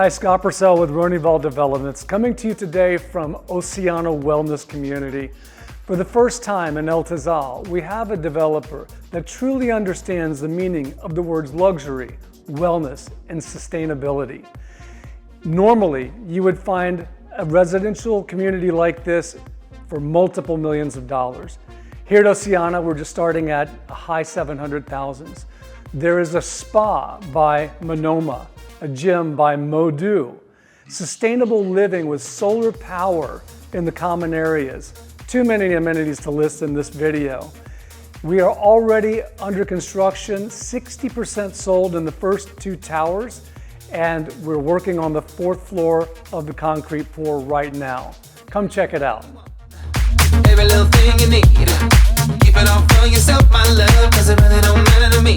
Hi, Scott Purcell with Ronival Developments, coming to you today from Oceana Wellness Community. For the first time in El Tizal, we have a developer that truly understands the meaning of the words luxury, wellness, and sustainability. Normally, you would find a residential community like this for multiple millions of dollars. Here at Oceana, we're just starting at a high 700,000s. There is a spa by Monoma, a gym by Modu, sustainable living with solar power in the common areas. Too many amenities to list in this video. We are already under construction, 60% sold in the first 2 towers, and we're working on the 4th floor of the concrete pour right now. Come check it out. Every little thing you need, keep it all for yourself, my love, 'cause it really don't matter to me.